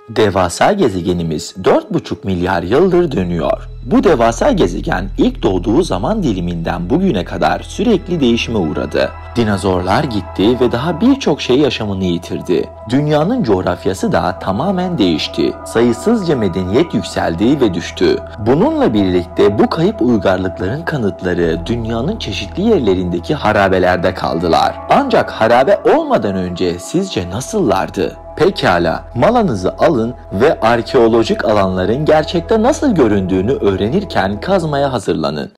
Devasa gezegenimiz 4,5 milyar yıldır dönüyor. Bu devasa gezegen ilk doğduğu zaman diliminden bugüne kadar sürekli değişime uğradı. Dinozorlar gitti ve daha birçok şey yaşamını yitirdi. Dünyanın coğrafyası da tamamen değişti. Sayısızca medeniyet yükseldi ve düştü. Bununla birlikte bu kayıp uygarlıkların kanıtları dünyanın çeşitli yerlerindeki harabelerde kaldılar. Ancak harabe olmadan önce sizce nasıllardı? Pekala, malanızı alın ve arkeolojik alanların gerçekte nasıl göründüğünü öğrenirken kazmaya hazırlanın.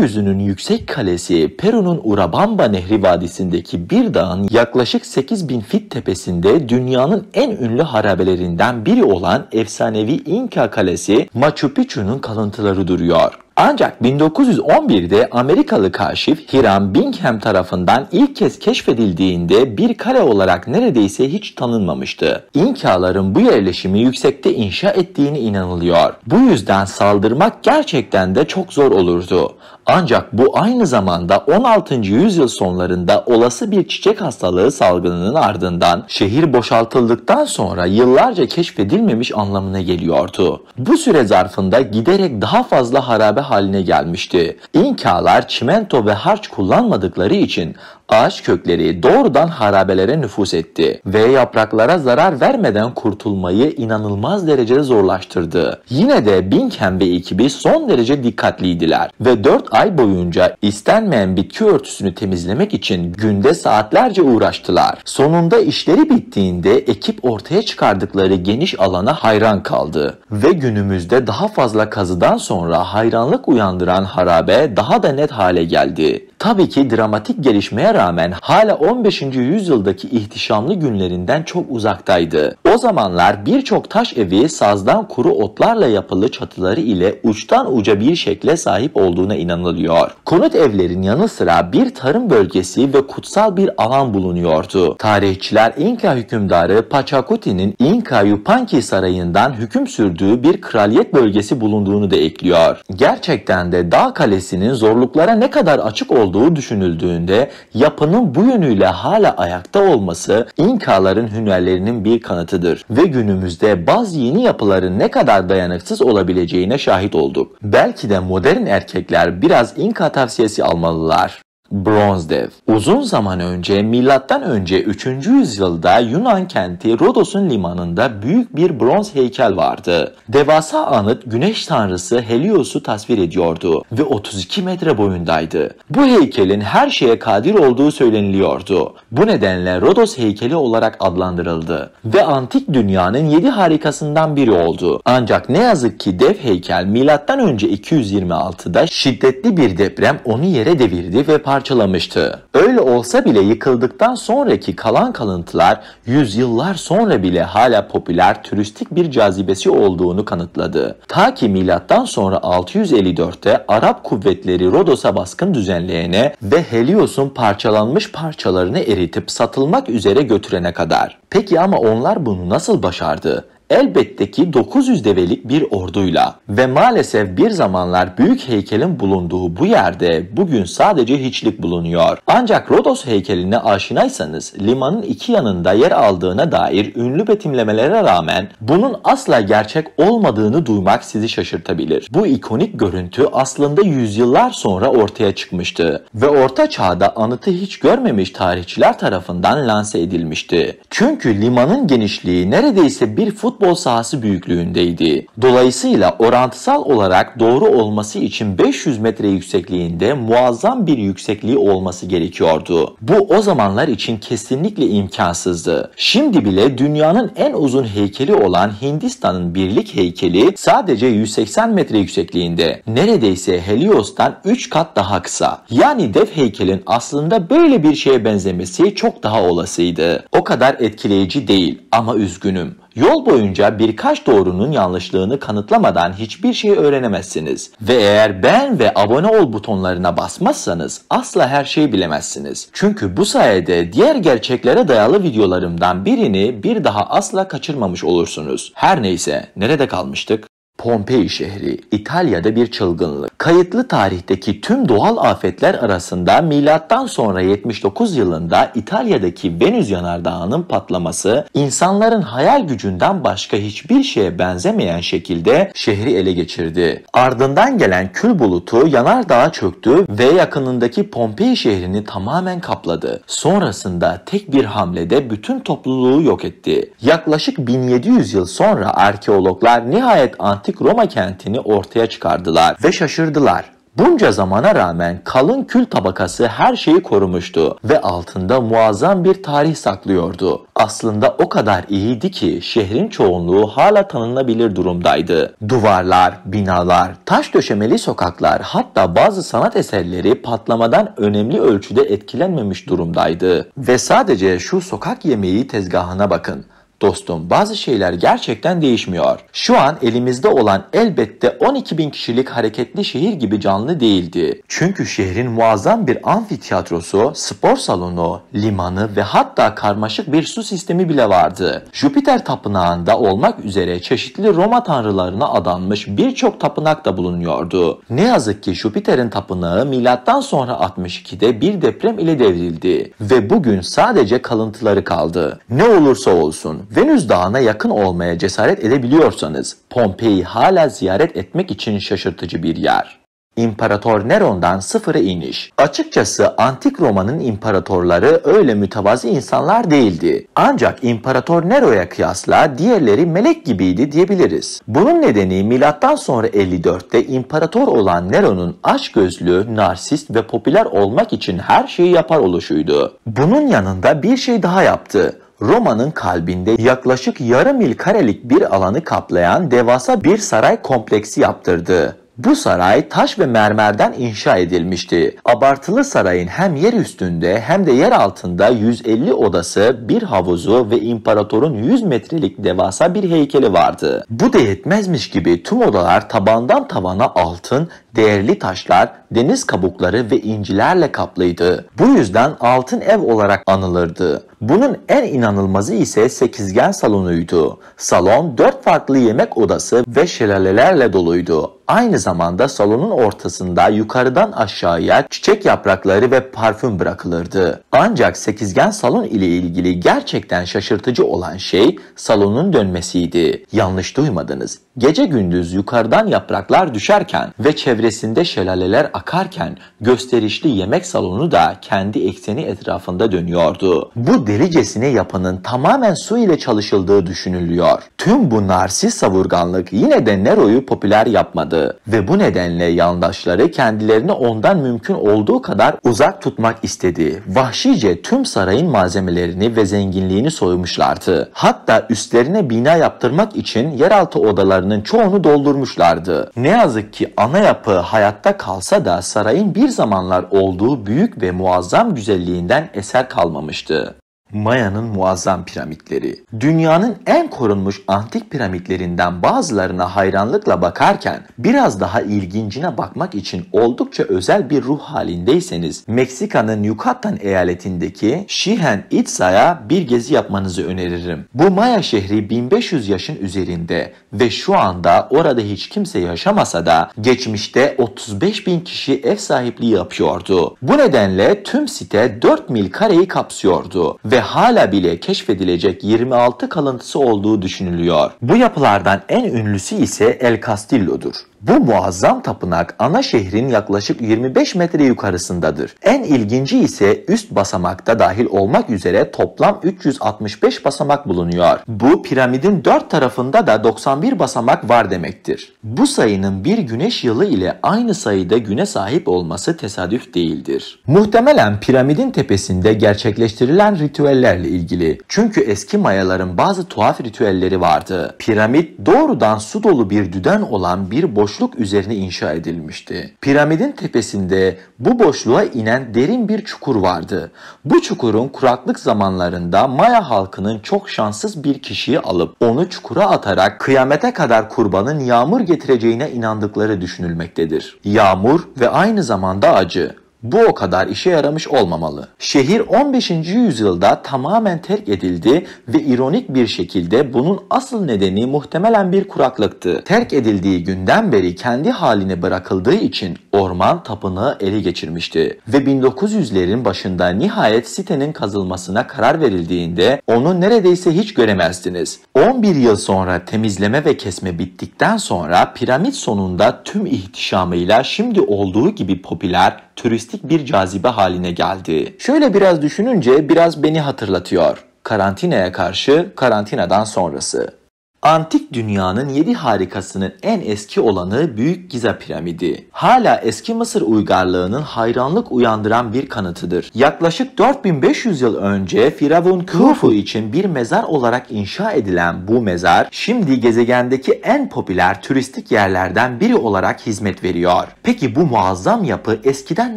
Gökyüzünün yüksek kalesi Peru'nun Urubamba Nehri vadisindeki bir dağın yaklaşık 8.000 fit tepesinde dünyanın en ünlü harabelerinden biri olan efsanevi İnka Kalesi Machu Picchu'nun kalıntıları duruyor. Ancak 1911'de Amerikalı kaşif Hiram Bingham tarafından ilk kez keşfedildiğinde bir kale olarak neredeyse hiç tanınmamıştı. İnkaların bu yerleşimi yüksekte inşa ettiğine inanılıyor. Bu yüzden saldırmak gerçekten de çok zor olurdu. Ancak bu aynı zamanda 16. yüzyıl sonlarında olası bir çiçek hastalığı salgınının ardından şehir boşaltıldıktan sonra yıllarca keşfedilmemiş anlamına geliyordu. Bu süre zarfında giderek daha fazla harabe haline gelmişti. İnkalar çimento ve harç kullanmadıkları için ağaç kökleri doğrudan harabelere nüfuz etti ve yapraklara zarar vermeden kurtulmayı inanılmaz derecede zorlaştırdı. Yine de Bingham ve ekibi son derece dikkatliydiler ve 4 ay boyunca istenmeyen bitki örtüsünü temizlemek için günde saatlerce uğraştılar. Sonunda işleri bittiğinde ekip ortaya çıkardıkları geniş alana hayran kaldı ve günümüzde daha fazla kazıdan sonra hayranlık uyandıran harabe daha da net hale geldi. Tabii ki dramatik gelişmeye rağmen hala 15. yüzyıldaki ihtişamlı günlerinden çok uzaktaydı. O zamanlar birçok taş evi sazdan kuru otlarla yapılı çatıları ile uçtan uca bir şekle sahip olduğuna inanılıyor. Konut evlerin yanı sıra bir tarım bölgesi ve kutsal bir alan bulunuyordu. Tarihçiler İnka hükümdarı Pachacuti'nin İnka Yupanqui sarayından hüküm sürdüğü bir kraliyet bölgesi bulunduğunu da ekliyor. Gerçekten de dağ kalesinin zorluklara ne kadar açık olduğu düşünüldüğünde yapının bu yönüyle hala ayakta olması İnkaların hünerlerinin bir kanıtıdır ve günümüzde bazı yeni yapıların ne kadar dayanıksız olabileceğine şahit olduk. Belki de modern erkekler biraz İnka tavsiyesi almalılar. Bronz Dev. Uzun zaman önce M.Ö. 3. yüzyılda Yunan kenti Rodos'un limanında büyük bir bronz heykel vardı. Devasa anıt güneş tanrısı Helios'u tasvir ediyordu ve 32 metre boyundaydı. Bu heykelin her şeye kadir olduğu söyleniliyordu. Bu nedenle Rodos heykeli olarak adlandırıldı ve antik dünyanın 7 harikasından biri oldu. Ancak ne yazık ki dev heykel M.Ö. 226'da şiddetli bir deprem onu yere devirdi ve parçalamıştı. Öyle olsa bile yıkıldıktan sonraki kalan kalıntılar yüzyıllar sonra bile hala popüler turistik bir cazibesi olduğunu kanıtladı. Ta ki milattan sonra 654'te Arap kuvvetleri Rodos'a baskın düzenleyene ve Helios'un parçalanmış parçalarını eritip satılmak üzere götürene kadar. Peki ama onlar bunu nasıl başardı? Elbette ki 900 develik bir orduyla ve maalesef bir zamanlar büyük heykelin bulunduğu bu yerde bugün sadece hiçlik bulunuyor. Ancak Rodos heykeline aşinaysanız limanın iki yanında yer aldığına dair ünlü betimlemelere rağmen bunun asla gerçek olmadığını duymak sizi şaşırtabilir. Bu ikonik görüntü aslında yüzyıllar sonra ortaya çıkmıştı ve Orta Çağ'da anıtı hiç görmemiş tarihçiler tarafından lanse edilmişti. Çünkü limanın genişliği neredeyse bir futbol sahası büyüklüğündeydi. Dolayısıyla orantısal olarak doğru olması için 500 metre yüksekliğinde muazzam bir yüksekliği olması gerekiyordu. Bu o zamanlar için kesinlikle imkansızdı. Şimdi bile dünyanın en uzun heykeli olan Hindistan'ın Birlik heykeli sadece 180 metre yüksekliğinde. Neredeyse Helios'tan 3 kat daha kısa. Yani dev heykelin aslında böyle bir şeye benzemesi çok daha olasıydı. O kadar etkileyici değil ama üzgünüm. Yol boyunca birkaç doğrunun yanlışlığını kanıtlamadan hiçbir şey öğrenemezsiniz. Ve eğer beğen ve abone ol butonlarına basmazsanız asla her şeyi bilemezsiniz. Çünkü bu sayede diğer gerçeklere dayalı videolarımdan birini bir daha asla kaçırmamış olursunuz. Her neyse, nerede kalmıştık? Pompei şehri, İtalya'da bir çılgınlık. Kayıtlı tarihteki tüm doğal afetler arasında milattan sonra 79 yılında İtalya'daki Venüs yanardağının patlaması, insanların hayal gücünden başka hiçbir şeye benzemeyen şekilde şehri ele geçirdi. Ardından gelen kül bulutu yanardağa çöktü ve yakınındaki Pompei şehrini tamamen kapladı. Sonrasında tek bir hamlede bütün topluluğu yok etti. Yaklaşık 1700 yıl sonra arkeologlar nihayet antik Roma kentini ortaya çıkardılar ve şaşırdılar. Bunca zamana rağmen kalın kül tabakası her şeyi korumuştu ve altında muazzam bir tarih saklıyordu. Aslında o kadar iyiydi ki şehrin çoğunluğu hala tanınabilir durumdaydı. Duvarlar, binalar, taş döşemeli sokaklar, hatta bazı sanat eserleri patlamadan önemli ölçüde etkilenmemiş durumdaydı. Ve sadece şu sokak yemeği tezgahına bakın. Dostum, bazı şeyler gerçekten değişmiyor. Şu an elimizde olan elbette 12.000 kişilik hareketli şehir gibi canlı değildi. Çünkü şehrin muazzam bir amfiteyatrosu, spor salonu, limanı ve hatta karmaşık bir su sistemi bile vardı. Jüpiter tapınağında olmak üzere çeşitli Roma tanrılarına adanmış birçok tapınak da bulunuyordu. Ne yazık ki Jüpiter'in tapınağı milattan sonra 62'de bir deprem ile devrildi ve bugün sadece kalıntıları kaldı. Ne olursa olsun, Venüs Dağı'na yakın olmaya cesaret edebiliyorsanız Pompei'yi hala ziyaret etmek için şaşırtıcı bir yer. İmparator Neron'dan sıfıra iniş. Açıkçası Antik Roma'nın imparatorları öyle mütevazi insanlar değildi. Ancak İmparator Nero'ya kıyasla diğerleri melek gibiydi diyebiliriz. Bunun nedeni milattan sonra 54'te imparator olan Nero'nun açgözlü, narsist ve popüler olmak için her şeyi yapar oluşuydu. Bunun yanında bir şey daha yaptı. Roma'nın kalbinde yaklaşık yarım mil karelik bir alanı kaplayan devasa bir saray kompleksi yaptırdı. Bu saray taş ve mermerden inşa edilmişti. Abartılı sarayın hem yer üstünde hem de yer altında 150 odası, bir havuzu ve imparatorun 100 metrelik devasa bir heykeli vardı. Bu da yetmezmiş gibi tüm odalar tabandan tavana altın, değerli taşlar, deniz kabukları ve incilerle kaplıydı. Bu yüzden altın ev olarak anılırdı. Bunun en inanılmazı ise sekizgen salonuydu. Salon 4 farklı yemek odası ve şelalelerle doluydu. Aynı zamanda salonun ortasında yukarıdan aşağıya çiçek yaprakları ve parfüm bırakılırdı. Ancak sekizgen salon ile ilgili gerçekten şaşırtıcı olan şey salonun dönmesiydi. Yanlış duymadınız. Gece gündüz yukarıdan yapraklar düşerken ve çevresinde şelaleler akarken gösterişli yemek salonu da kendi ekseni etrafında dönüyordu. Bu delicesine yapının tamamen su ile çalışıldığı düşünülüyor. Tüm bu narsist savurganlık yine de Nero'yu popüler yapmadı ve bu nedenle yandaşları kendilerini ondan mümkün olduğu kadar uzak tutmak istedi. Vahşice tüm sarayın malzemelerini ve zenginliğini soymuşlardı. Hatta üstlerine bina yaptırmak için yeraltı odalarının çoğunu doldurmuşlardı. Ne yazık ki ana yapı hayatta kalsa da sarayın bir zamanlar olduğu büyük ve muazzam güzelliğinden eser kalmamıştı. Maya'nın muazzam piramitleri. Dünyanın en korunmuş antik piramitlerinden bazılarına hayranlıkla bakarken biraz daha ilgincine bakmak için oldukça özel bir ruh halindeyseniz Meksika'nın Yucatan eyaletindeki Chichén Itza'ya bir gezi yapmanızı öneririm. Bu Maya şehri 1500 yaşın üzerinde ve şu anda orada hiç kimse yaşamasa da geçmişte 35.000 kişi ev sahipliği yapıyordu. Bu nedenle tüm site 4 mil kareyi kapsıyordu ve hala bile keşfedilecek 26 kalıntısı olduğu düşünülüyor. Bu yapılardan en ünlüsü ise El Castillo'dur. Bu muazzam tapınak ana şehrin yaklaşık 25 metre yukarısındadır. En ilginci ise üst basamakta dahil olmak üzere toplam 365 basamak bulunuyor. Bu piramidin 4 tarafında da 91 basamak var demektir. Bu sayının bir güneş yılı ile aynı sayıda güne sahip olması tesadüf değildir. Muhtemelen piramidin tepesinde gerçekleştirilen ritüellerle ilgili. Çünkü eski Mayaların bazı tuhaf ritüelleri vardı. Piramit doğrudan su dolu bir düden olan bir boşluk üzerine inşa edilmişti. Piramidin tepesinde bu boşluğa inen derin bir çukur vardı. Bu çukurun kuraklık zamanlarında Maya halkının çok şanssız bir kişiyi alıp onu çukura atarak kıyamete kadar kurbanın yağmur getireceğine inandıkları düşünülmektedir. Yağmur ve aynı zamanda acı. Bu o kadar işe yaramış olmamalı. Şehir 15. yüzyılda tamamen terk edildi ve ironik bir şekilde bunun asıl nedeni muhtemelen bir kuraklıktı. Terk edildiği günden beri kendi haline bırakıldığı için orman tapınağı ele geçirmişti. Ve 1900'lerin başında nihayet sitenin kazılmasına karar verildiğinde onu neredeyse hiç göremezdiniz. 11 yıl sonra temizleme ve kesme bittikten sonra piramit sonunda tüm ihtişamıyla şimdi olduğu gibi popüler, turistik bir cazibe haline geldi. Şöyle biraz düşününce biraz beni hatırlatıyor. Karantinaya karşı, karantinadan sonrası. Antik dünyanın 7 harikasının en eski olanı Büyük Giza Piramidi. Hala eski Mısır uygarlığının hayranlık uyandıran bir kanıtıdır. Yaklaşık 4500 yıl önce Firavun Khufu için bir mezar olarak inşa edilen bu mezar, şimdi gezegendeki en popüler turistik yerlerden biri olarak hizmet veriyor. Peki bu muazzam yapı eskiden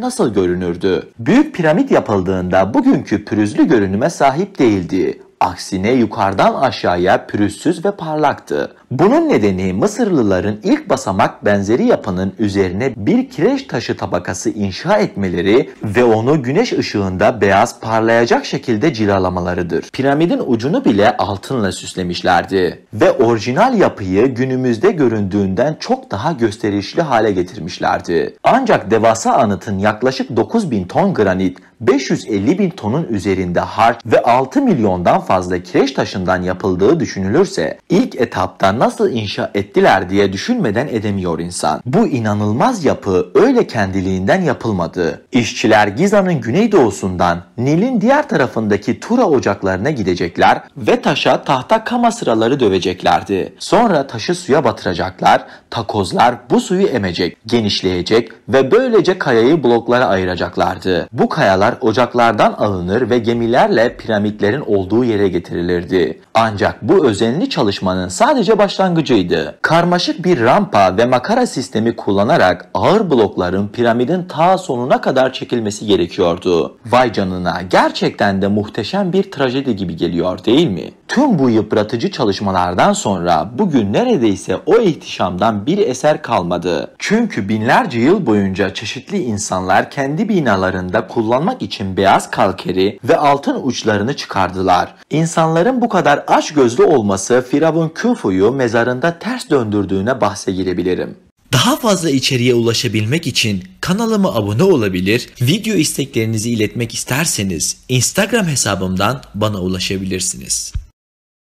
nasıl görünürdü? Büyük piramit yapıldığında bugünkü pürüzlü görünüme sahip değildi. Aksine yukarıdan aşağıya pürüzsüz ve parlaktı. Bunun nedeni Mısırlıların ilk basamak benzeri yapının üzerine bir kireç taşı tabakası inşa etmeleri ve onu güneş ışığında beyaz parlayacak şekilde cilalamalarıdır. Piramidin ucunu bile altınla süslemişlerdi ve orijinal yapıyı günümüzde göründüğünden çok daha gösterişli hale getirmişlerdi. Ancak devasa anıtın yaklaşık 9000 ton granit, 550.000 tonun üzerinde harç ve 6 milyondan fazla kireç taşından yapıldığı düşünülürse ilk etapta nasıl inşa ettiler diye düşünmeden edemiyor insan. Bu inanılmaz yapı öyle kendiliğinden yapılmadı. İşçiler Giza'nın güneydoğusundan Nil'in diğer tarafındaki Tura ocaklarına gidecekler ve taşa tahta kama sıraları döveceklerdi. Sonra taşı suya batıracaklar, takozlar bu suyu emecek, genişleyecek ve böylece kayayı bloklara ayıracaklardı. Bu kayalar ocaklardan alınır ve gemilerle piramitlerin olduğu yere getirilirdi. Ancak bu özenli çalışmanın sadece başlangıcıydı. Karmaşık bir rampa ve makara sistemi kullanarak ağır blokların piramidin ta sonuna kadar çekilmesi gerekiyordu. Vay canına, gerçekten de muhteşem bir trajedi gibi geliyor değil mi? Tüm bu yıpratıcı çalışmalardan sonra bugün neredeyse o ihtişamdan bir eser kalmadı. Çünkü binlerce yıl boyunca çeşitli insanlar kendi binalarında kullanmak için beyaz kalkeri ve altın uçlarını çıkardılar. İnsanların bu kadar açgözlü olması Firavun Khufu'yu mezarında ters döndürdüğüne bahse girebilirim. Daha fazla içeriğe ulaşabilmek için kanalıma abone olabilir, video isteklerinizi iletmek isterseniz Instagram hesabımdan bana ulaşabilirsiniz.